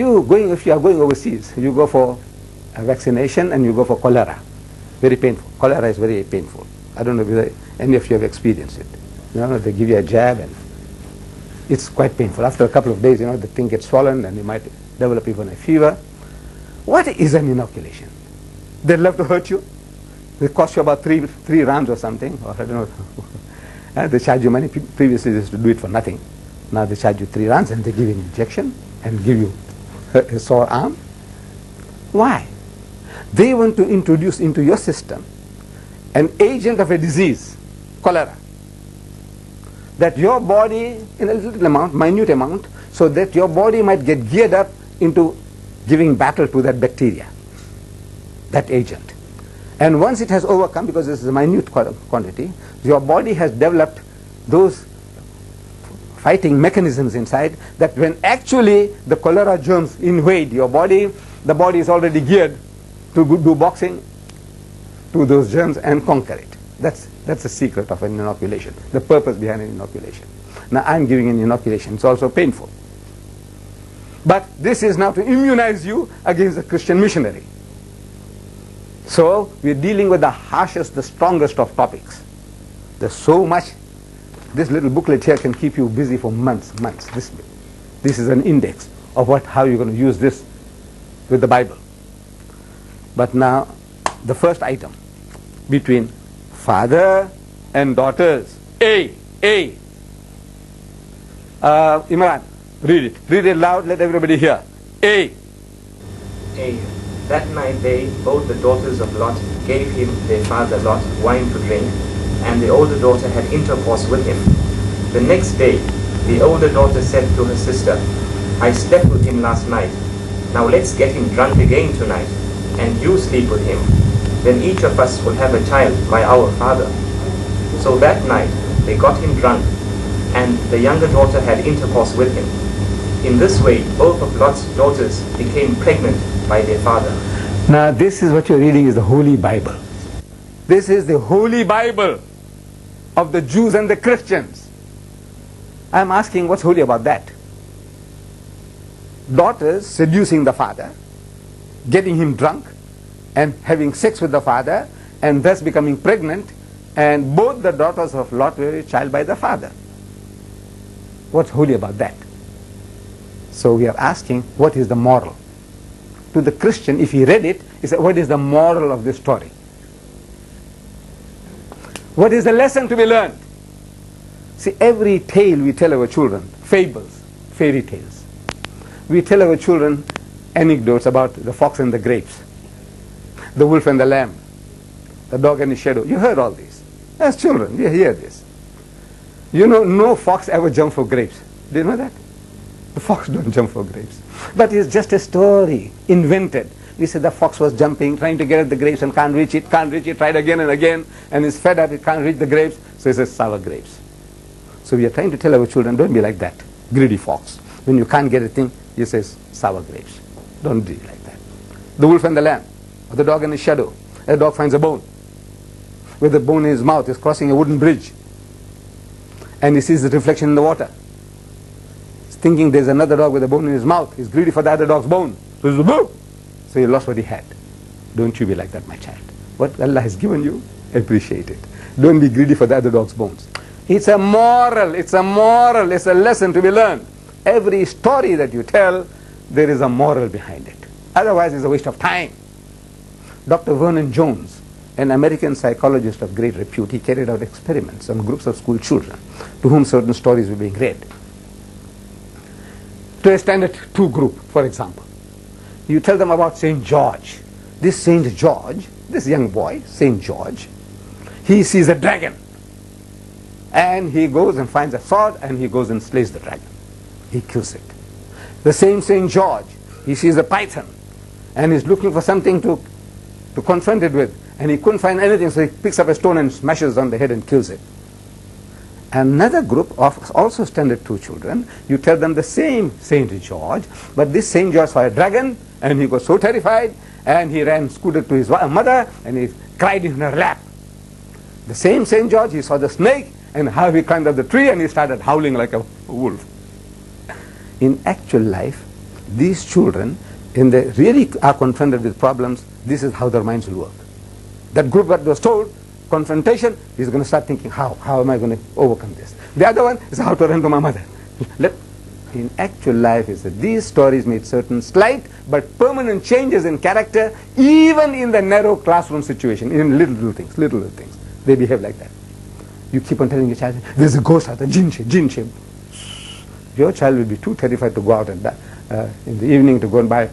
If you are going overseas, you go for a vaccination and you go for cholera. Very painful. Cholera is very painful. I don't know whether any of you have experienced it. They give you a jab and it's quite painful. After a couple of days, the thing gets swollen and you might develop even a fever. What is an inoculation? They love to hurt you. They cost you about three rands or something, or I don't know. And they charge you money. Previously, they used to do it for nothing. Now they charge you 3 rands and they give you an injection and give you a sore arm. Why? They want to introduce into your system an agent of a disease, cholera, that your body, in a little amount, minute amount, so that your body might get geared up into giving battle to that bacteria, that agent. And once it has overcome, because this is a minute quantity, your body has developed those fighting mechanisms inside that when actually the cholera germs invade your body, the body is already geared to do boxing to those germs and conquer it. That's the secret of an inoculation, the purpose behind an inoculation. Now I'm giving an inoculation. It's also painful. But this is now to immunize you against the Christian missionary. So we're dealing with the harshest, the strongest of topics. There's so much. This little booklet here can keep you busy for months. This is an index of how you're going to use this with the Bible. But now, the first item, between father and daughters. Imran, read it. Read it loud, let everybody hear. A. That night both the daughters of Lot, gave him, their father Lot, wine to drink, and the older daughter had intercourse with him. The next day, the older daughter said to her sister, I slept with him last night. Now let's get him drunk again tonight, and you sleep with him. Then each of us will have a child by our father. So that night, they got him drunk, and the younger daughter had intercourse with him. In this way, both of Lot's daughters became pregnant by their father. Now this is what you're reading is the Holy Bible. This is the Holy Bible of the Jews and the Christians. I'm asking what's holy about that? Daughters seducing the father, getting him drunk, and having sex with the father, and thus becoming pregnant, and both the daughters of Lot were a child by the father. What's holy about that? So we are asking, what is the moral? To the Christian, if he read it, he said, what is the moral of this story? What is the lesson to be learned? See, every tale we tell our children, fables, fairy tales. We tell our children anecdotes about the fox and the grapes, the wolf and the lamb, the dog and the shadow. You heard all these. As children, you hear this. You know, no fox ever jumped for grapes. Do you know that? The fox don't jump for grapes. But it's just a story, invented. We said the fox was jumping, trying to get at the grapes and can't reach it, tried again and again, and is fed up, it can't reach the grapes, so he says sour grapes. So we are trying to tell our children, don't be like that, greedy fox. When you can't get a thing, he says sour grapes. Don't be like that. The wolf and the lamb, or the dog and his shadow. A dog finds a bone. With the bone in his mouth, he's crossing a wooden bridge. And he sees the reflection in the water. He's thinking there's another dog with a bone in his mouth. He's greedy for the other dog's bone. So he lost what he had. Don't you be like that, my child. What Allah has given you, appreciate it. Don't be greedy for the other dog's bones. It's a moral, it's a lesson to be learned. Every story that you tell, there is a moral behind it. Otherwise, it's a waste of time. Dr. Vernon Jones, an American psychologist of great repute, he carried out experiments on groups of school children to whom certain stories were being read. To a standard 2 group, for example. You tell them about St. George. This St. George, this young boy, St. George, he sees a dragon. And he goes and finds a sword and he goes and slays the dragon. He kills it. The same St. George, he sees a python and he's looking for something to confront it with. And he couldn't find anything, so he picks up a stone and smashes it on the head and kills it. Another group of also standard 2 children, you tell them the same St. George, but this St. George saw a dragon and he was so terrified and he scooted to his mother and he cried in her lap. The same St. George, he saw the snake and how he climbed up the tree and he started howling like a wolf. In actual life, these children, when they really are confronted with problems, this is how their minds will work. That group that was told confrontation is going to start thinking, how am I going to overcome this? The other one is how to run to my mother. In actual life, is that these stories made certain slight but permanent changes in character, even in the narrow classroom situation, in little things. They behave like that. You keep on telling your child, there's a ghost out there, jinn shape. Your child will be too terrified to go out and in the evening to go and buy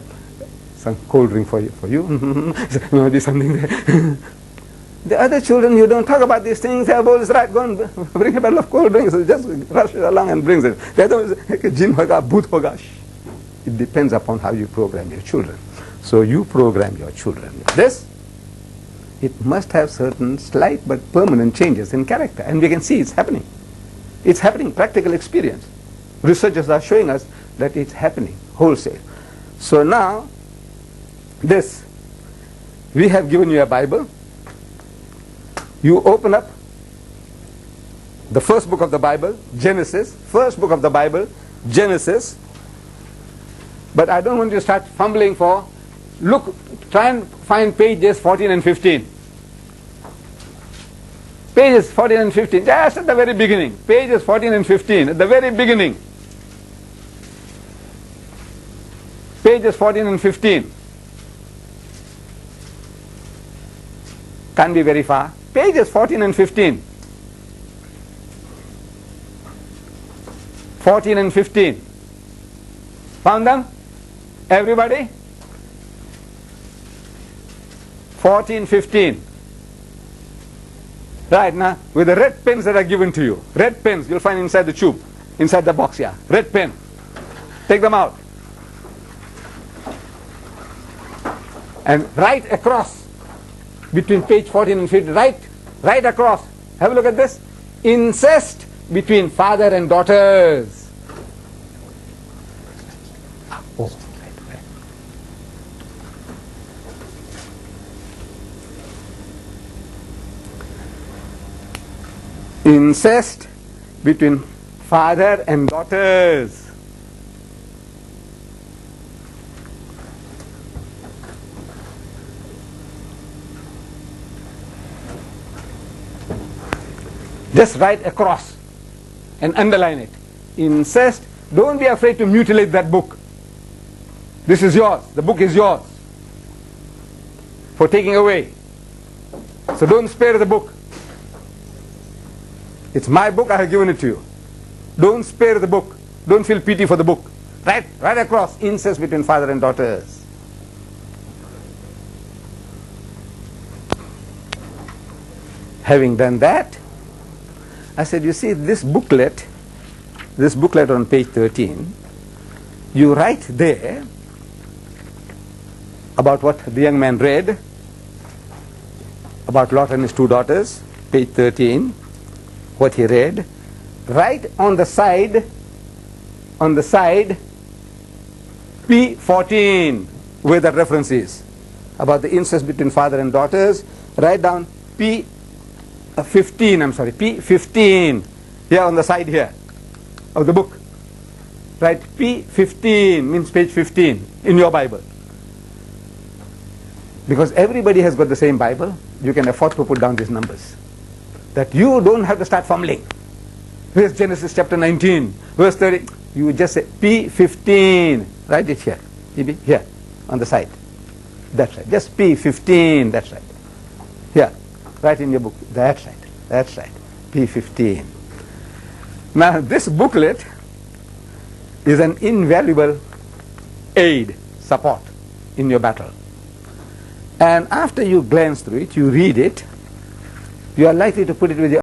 some cold drink for you. There might be something there. The other children, you don't talk about these things. They have always right, go and bring a bottle of cold drinks. So just rush it along and brings it. The other one is, jinn hoga, bhoot hoga. It depends upon how you program your children. So you program your children with this. It must have certain slight but permanent changes in character. And we can see it's happening. It's happening, practical experience. Researchers are showing us that it's happening wholesale. So now, this, we have given you a Bible. You open up the first book of the Bible, Genesis, first book of the Bible, Genesis. But I don't want you to start fumbling for, try and find pages 14 and 15. Pages 14 and 15, just at the very beginning. Pages 14 and 15, at the very beginning. Pages 14 and 15. Can't be very far. Pages 14 and 15. 14 and 15. Found them? Everybody? 14, 15. Right now, with the red pens that are given to you. Red pens you'll find inside the tube. Inside the box here. Red pen. Take them out. And right across between page 14 and 15, right across, have a look at this. Incest between father and daughters. Oh, right. Incest between father and daughters. Just write across and underline it. Incest. Don't be afraid to mutilate that book. This is yours. The book is yours for taking away. So don't spare the book. It's my book, I have given it to you. Don't spare the book. Don't feel pity for the book. Right across. Incest between father and daughters. Having done that, I said, you see this booklet on page 13, you write there about what the young man read, about Lot and his two daughters, page 13, what he read. Write on the side, P14, where that reference is, about the incest between father and daughters. Write down P15, here on the side here of the book. Write P15, means page 15 in your Bible. Because everybody has got the same Bible, you can afford to put down these numbers. That you don't have to start fumbling. Where's Genesis chapter 19, verse 30? You just say P15, write it here, here on the side. That's right, just P15, that's right. Here. Right in your book. That's right. P15. Now this booklet is an invaluable aid, support in your battle. And after you glance through it, you read it, you are likely to put it with your